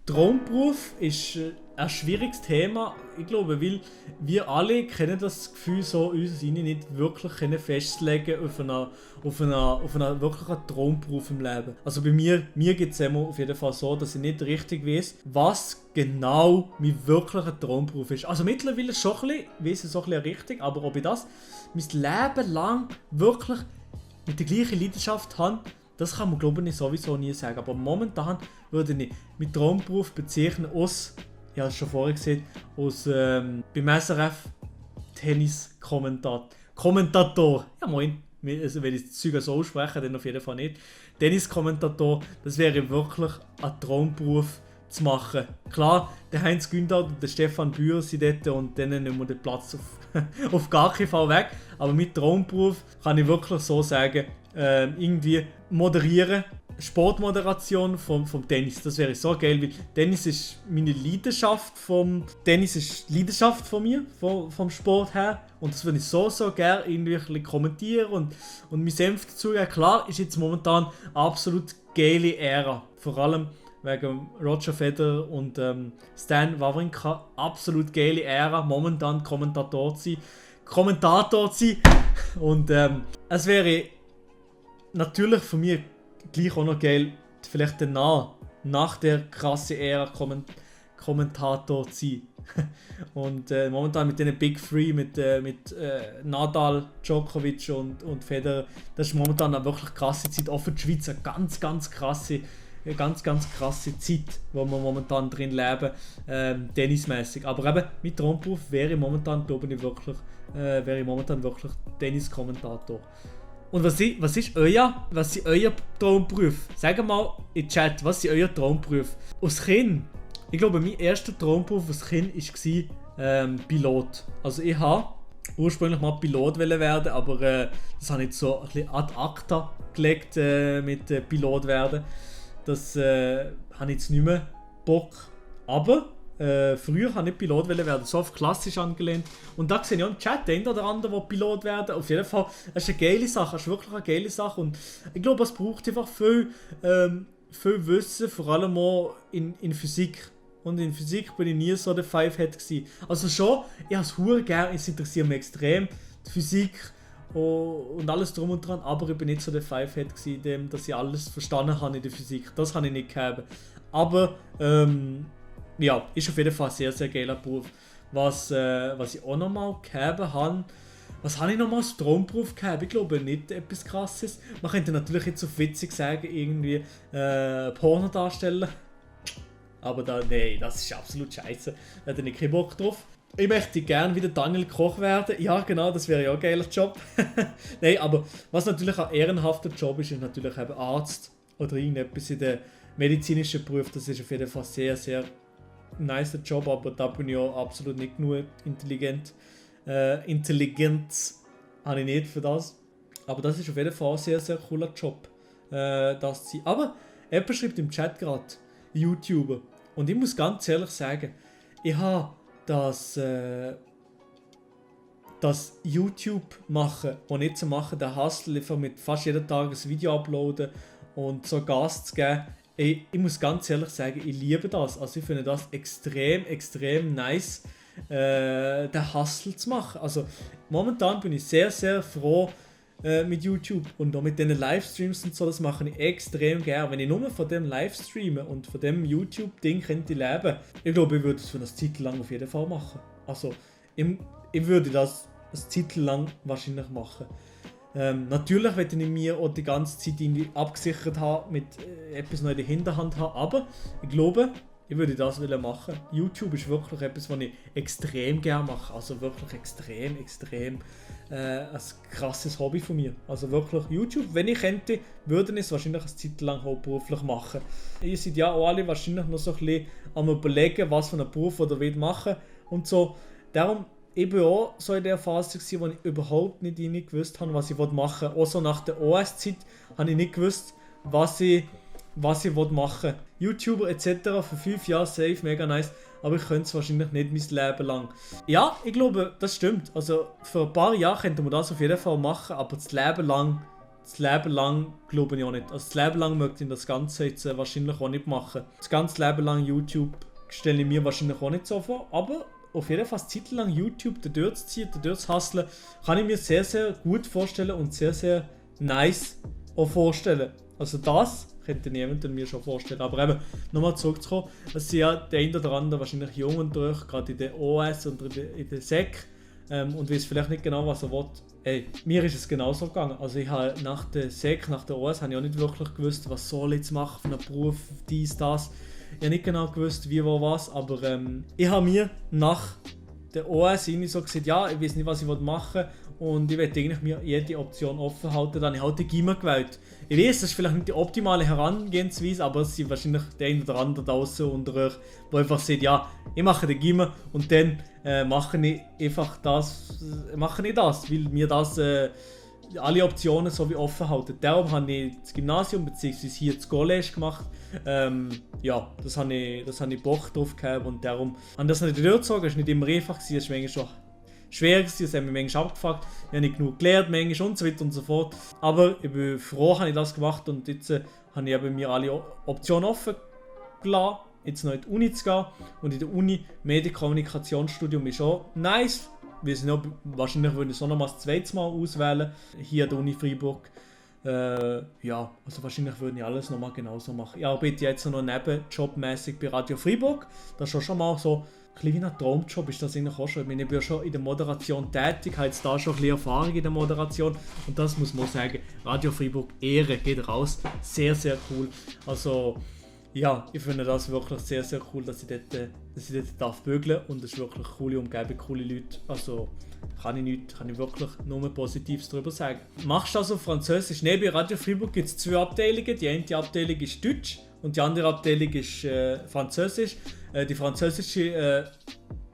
Traumberuf ist ein schwieriges Thema. Ich glaube, weil wir alle kennen das Gefühl, so uns nicht wirklich festlegen auf einen wirklichen Traumberuf im Leben. Also bei mir geht es immer auf jeden Fall so, dass ich nicht richtig weiß, was genau mein wirklicher Traumberuf ist. Also mittlerweile schon ein bisschen, weiss ich so ein bisschen richtig, aber ob ich das mein Leben lang wirklich mit der gleichen Leidenschaft habe, das kann man glaube ich sowieso nie sagen. Aber momentan würde ich meinen Traumberuf bezeichnen aus, ich habe es schon vorher gesehen, aus beim SRF Tennis-Kommentator. Ja moin, also, wenn ich das Zeug so ausspreche, dann auf jeden Fall nicht. Tennis-Kommentator, das wäre wirklich ein Traumberuf zu machen. Klar, der Heinz Günther und der Stefan Bühr sind dort und denen nehmen wir den Platz auf gar keinen Fall weg. Aber mit Traumberuf kann ich wirklich so sagen, irgendwie moderieren, Sportmoderation vom Tennis. Das wäre so geil, weil Tennis ist meine Leidenschaft von mir, vom Sport her. Und das würde ich so gerne irgendwie ein bisschen kommentieren und mein Senf dazu geben. Klar, ist jetzt momentan absolut geile Ära. Vor allem wegen Roger Federer und Stan Wawrinka. Absolut geile Ära, momentan Kommentator zu sein. Und es wäre natürlich von mir gleich auch noch geil, vielleicht nach der krassen Ära Kommentator zu sein. Und momentan mit den Big Three, mit Nadal, Djokovic und Federer, das ist momentan eine wirklich krasse Zeit. Auch für die Schweiz eine ganz krasse Zeit, wo wir momentan drin leben, tennismäßig. Aber eben, mein Traumberuf wäre momentan wirklich Tenniskommentator. Und was ist euer Traumberuf? Sagt mal in den Chat, was ist euer Traumberuf? Als Kind, ich glaube, mein erster Traumberuf als Kind war Pilot. Also ich habe ursprünglich mal Pilot werden, aber das habe ich jetzt so ein bisschen ad acta gelegt mit Pilot werden. Das habe ich jetzt nicht mehr Bock. Aber früher habe ich Pilot werden, so auf klassisch angelehnt. Und da sehe ich auch im Chat den oder anderen, der Pilot werden. Auf jeden Fall, das ist eine geile Sache, das ist wirklich eine geile Sache. Und ich glaube, es braucht einfach viel Wissen, vor allem auch in Physik. Und in Physik bin ich nie so der Five-Head gewesen. Also schon, ich habe es verdammt gerne, es interessiert mich extrem, die Physik und alles drum und dran, aber ich bin nicht so der Five-Head gewesen, dass ich alles verstanden habe in der Physik. Das habe ich nicht gehabt. Aber ja, ist auf jeden Fall ein sehr, sehr geiler Beruf. Was ich auch nochmal gehabt habe, was habe ich nochmal als Traumberuf gehabt? Ich glaube nicht etwas Krasses. Man könnte natürlich jetzt auf witzig sagen, irgendwie Porno darstellen. Aber nee, das ist absolut scheiße. Da hätte ich keinen Bock drauf. Ich möchte gerne wieder Daniel Koch werden. Ja, genau, das wäre ja ein geiler Job. Nein, aber was natürlich ein ehrenhafter Job ist natürlich eben Arzt oder irgendetwas in der medizinischen Beruf. Das ist auf jeden Fall sehr, sehr nicer Job, aber da bin ich auch absolut nicht genug intelligent. Intelligenz habe ich nicht für das. Aber das ist auf jeden Fall ein sehr, sehr cooler Job. Das zu sein. Aber jemand schreibt im Chat gerade, YouTuber. Und ich muss ganz ehrlich sagen, ich habe das YouTube machen, und nicht zu machen, der Hustle, einfach mit fast jeden Tag ein Video uploaden und so Gas zu geben. Ich muss ganz ehrlich sagen, ich liebe das. Also ich finde das extrem nice, den Hustle zu machen. Also momentan bin ich sehr, sehr froh mit YouTube und auch mit diesen Livestreams und so, das mache ich extrem gerne. Wenn ich nur von dem Livestreamen und von dem YouTube-Ding könnte leben, ich glaube, ich würde es für eine Zeit lang auf jeden Fall machen. Also ich würde das eine Zeit lang wahrscheinlich machen. Natürlich werde ich mir auch die ganze Zeit irgendwie abgesichert haben, mit etwas noch in der Hinterhand haben, aber ich glaube, ich würde das machen. YouTube ist wirklich etwas, was ich extrem gerne mache. Also wirklich extrem ein krasses Hobby von mir. Also wirklich YouTube, wenn ich könnte, würde ich es wahrscheinlich eine Zeit lang hauptberuflich machen. Ihr seid ja auch alle wahrscheinlich noch so ein bisschen am überlegen, was für einen Beruf ihr machen und so. Darum, ich war auch so in der Phase, wo ich überhaupt nicht gewusst habe, was ich machen will. Auch so nach der OS-Zeit habe ich nicht gewusst, was ich machen will. YouTuber etc. für 5 Jahre safe, mega nice, aber ich könnte es wahrscheinlich nicht mein Leben lang. Ja, ich glaube, das stimmt. Also für ein paar Jahre könnte man das auf jeden Fall machen, aber das Leben lang, das Leben lang glaube ich auch nicht. Also das Leben lang möchte ich das Ganze jetzt wahrscheinlich auch nicht machen. Das ganze Leben lang YouTube stelle ich mir wahrscheinlich auch nicht so vor, aber auf jeden Fall eine Zeit lang YouTube da durchzuziehen, da durchzuhustlen, kann ich mir sehr, sehr gut vorstellen und sehr, sehr nice auch vorstellen. Also das könnte niemand mir schon vorstellen. Aber eben, nochmal zurückzukommen, es sind ja der eine oder andere wahrscheinlich jung und durch, gerade in der OS und in der SEC und weiß vielleicht nicht genau, was er will. Ey, mir ist es genauso gegangen. Also ich habe nach der SEC, nach der OS, habe ich auch nicht wirklich gewusst, was soll ich jetzt machen für einen Beruf, dies, das. Ich habe nicht genau gewusst, wie, wo, was, aber ich habe mir nach der OS irgendwie so gesagt, ja, ich weiß nicht, was ich machen will und ich werde eigentlich mir jede Option offen halten, dann habe ich halt den Gimmer gewählt. Ich weiß, das ist vielleicht nicht die optimale Herangehensweise, aber es sind wahrscheinlich der eine oder andere draußen unter euch, der einfach sagt, ja, ich mache den Gimmer und dann mache ich einfach das, weil mir das alle Optionen so wie offen halten. Darum habe ich das Gymnasium bzw. hier das College gemacht. Ja, das habe ich Bock drauf gehabt und darum habe ich das nicht durchgezogen. Es war nicht immer einfach, es war manchmal schon schwer, es hat mich manchmal abgefuckt. Ich habe nicht genug gelernt manchmal und so weiter und so fort. Aber ich bin froh, habe ich das gemacht und jetzt habe ich eben mir alle Optionen offen gelassen, jetzt noch in die Uni zu gehen. Und in der Uni Medienkommunikationsstudium ist auch nice. Wahrscheinlich würde ich es auch noch mal das zweite Mal auswählen, hier an der Uni Freiburg. Ja, also wahrscheinlich würde ich alles nochmal genauso machen. Ich arbeite jetzt noch nebenjobmäßig bei Radio Freiburg. Das ist schon mal so ein kleiner Traumjob, ist das eigentlich auch schon. Ich meine, ich bin ja schon in der Moderation tätig, habe jetzt da schon ein bisschen Erfahrung in der Moderation und das muss man sagen, Radio Freiburg, Ehre, geht raus, sehr, sehr cool. Also ja, ich finde das wirklich sehr, sehr cool, dass ich dort darf bügeln und es ist wirklich eine coole Umgebung, coole Leute. Also kann ich wirklich nur Positives darüber sagen. Machst du also Französisch? Neben Radio Freiburg gibt es 2 Abteilungen. Die eine Abteilung ist Deutsch und die andere Abteilung ist Französisch. Die französische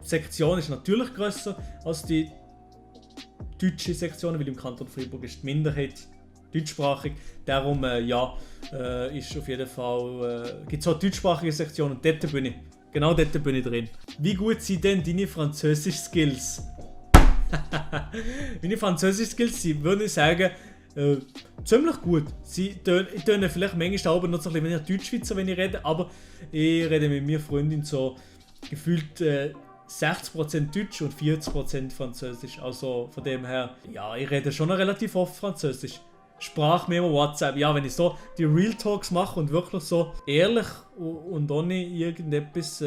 Sektion ist natürlich grösser als die deutsche Sektion, weil im Kanton Freiburg ist die Minderheit deutschsprachig. Darum ist auf jeden Fall gibt es auch deutschsprachige Sektionen und dort bin ich drin. Wie gut sind denn deine Französisch-Skills? Meine Französisch-Skills sind, würde ich sagen, ziemlich gut. Ich töne vielleicht manchmal noch so ein bisschen wie Deutschschweizer, wenn ich rede, aber ich rede mit meiner Freundin so gefühlt 60% Deutsch und 40% Französisch. Also von dem her, ja, ich rede schon noch relativ oft Französisch. Sprachmemo, WhatsApp, ja, wenn ich so die Real Talks mache und wirklich so ehrlich und ohne irgendetwas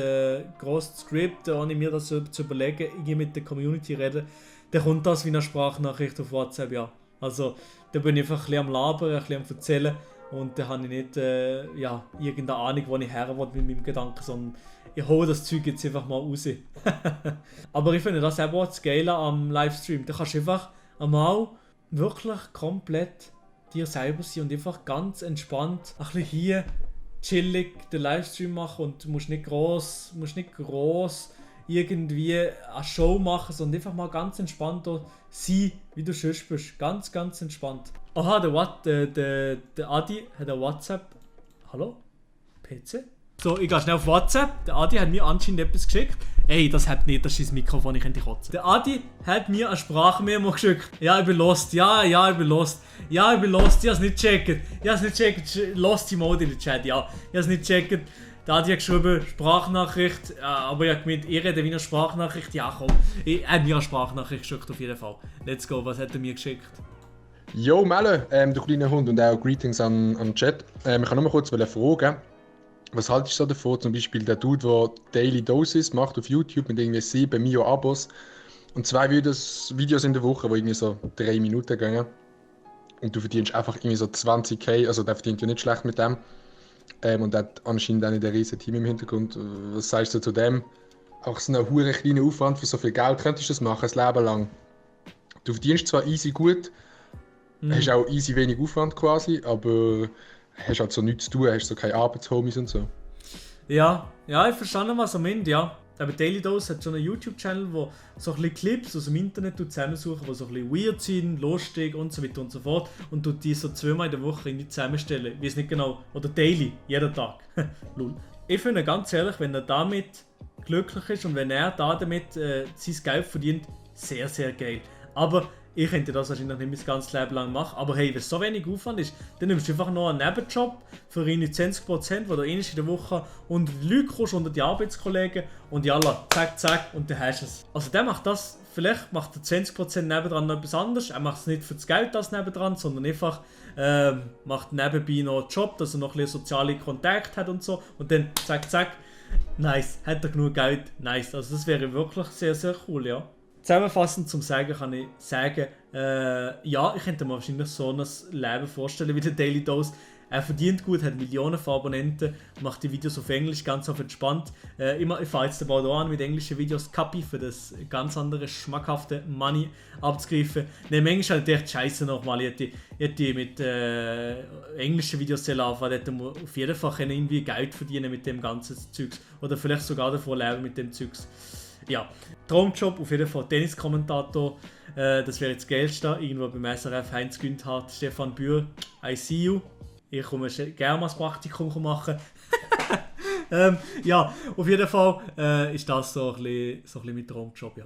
groß Skript, ohne mir das zu überlegen, irgendwie mit der Community reden, dann kommt das wie eine Sprachnachricht auf WhatsApp, ja. Also, da bin ich einfach ein bisschen am Labern, ein bisschen am Erzählen und da habe ich nicht irgendeine Ahnung, wo ich her will mit meinem Gedanken, sondern ich hole das Zeug jetzt einfach mal raus. Aber ich finde das eben auch das Geile am Livestream. Da kannst du einfach einmal wirklich komplett dir selber sein und einfach ganz entspannt ein bisschen hier chillig den Livestream machen und du musst nicht gross irgendwie eine Show machen, sondern einfach mal ganz entspannt sein, wie du sonst bist. Ganz, ganz entspannt. Aha, der Adi hat ein WhatsApp. Hallo? PC? So, ich gehe schnell auf WhatsApp. Der Adi hat mir anscheinend etwas geschickt. Ey, das hat nicht, das ist das Mikrofon, ich könnte kotzen. Der Adi hat mir eine Sprachmemo geschickt. Ja, ich bin lost. Ja, ich bin lost. Ich habe es nicht gecheckt. Lost Emoji in den Chat, ja. Ich habe es nicht gecheckt. Der Adi hat geschrieben, Sprachnachricht. Aber ich habe gemeint, ich rede wie eine Sprachnachricht. Ja, komm. Er hat mir eine Sprachnachricht geschickt, auf jeden Fall. Let's go, was hat er mir geschickt? Yo, Melle, du kleiner Hund und auch Greetings an Chat. Ich kann nur mal kurz fragen. Was haltest du so davon, zum Beispiel der Dude, der Daily Doses macht auf YouTube mit irgendwie 7 Mio Abos und 2 Videos in der Woche, die irgendwie so 3 Minuten gehen und du verdienst einfach irgendwie so 20k, also der verdient ja nicht schlecht mit dem und der hat anscheinend auch nicht ein riesen Team im Hintergrund. Was sagst du zu dem? Auch so einen hure kleinen Aufwand für so viel Geld könntest du das machen, ein Leben lang. Du verdienst zwar easy gut, hast auch easy wenig Aufwand quasi, aber hast halt so nichts zu tun, hast so keine Arbeitshomies und so. Ja, ich verstehe, was er meint, ja. Aber Daily Dose hat schon einen YouTube-Channel, wo so ein bisschen Clips aus dem Internet zusammensuchen, die so ein bisschen weird sind, lustig und so weiter und so fort. Und tut die so 2-mal in der Woche irgendwie zusammenstellen. Ich weiß nicht genau. Oder daily, jeden Tag. Lul. Ich finde ganz ehrlich, wenn er damit glücklich ist und wenn er damit sein Geld verdient, sehr, sehr geil. Aber Ich könnte das wahrscheinlich nicht mein ganzes Leben lang machen, aber hey, wenn es so wenig Aufwand ist, dann nimmst du einfach noch einen Nebenjob für deine 20%, wo du in der Woche unter die Leute kommst, unter die Arbeitskollegen und jalla, zack, zack und dann hast du es. Also der macht das, vielleicht macht er 20% nebendran noch etwas anderes, er macht es nicht für das Geld das nebendran, sondern einfach macht nebenbei noch einen Job, dass er noch ein bisschen soziale Kontakte hat und so und dann zack, zack, nice, hat er genug Geld, nice, also das wäre wirklich sehr, sehr cool, ja. Zusammenfassend zum Sagen kann ich sagen, ja, ich könnte mir wahrscheinlich so ein Leben vorstellen wie der Daily Dose. Er verdient gut, hat Millionen von Abonnenten, macht die Videos auf Englisch, ganz auf entspannt. Ich fahre jetzt bald an mit englischen Videos, Kapi, für das ganz andere, schmackhafte Money abzugreifen. Ne, manchmal halt echt scheiße nochmal. Ich hätte mit englischen Videos anfangen, hätte man auf jeden Fall irgendwie Geld verdienen mit dem ganzen Zeugs. Oder vielleicht sogar davon leben mit dem Zeugs. Ja, Traumjob, auf jeden Fall Tenniskommentator. Das wäre jetzt Geilste. Irgendwo beim SRF, Heinz Günthardt, Stefan Bühr, I see you. Ich komme gerne mal das Praktikum machen. Ja, auf jeden Fall ist das so ein bisschen mein Traumjob, ja.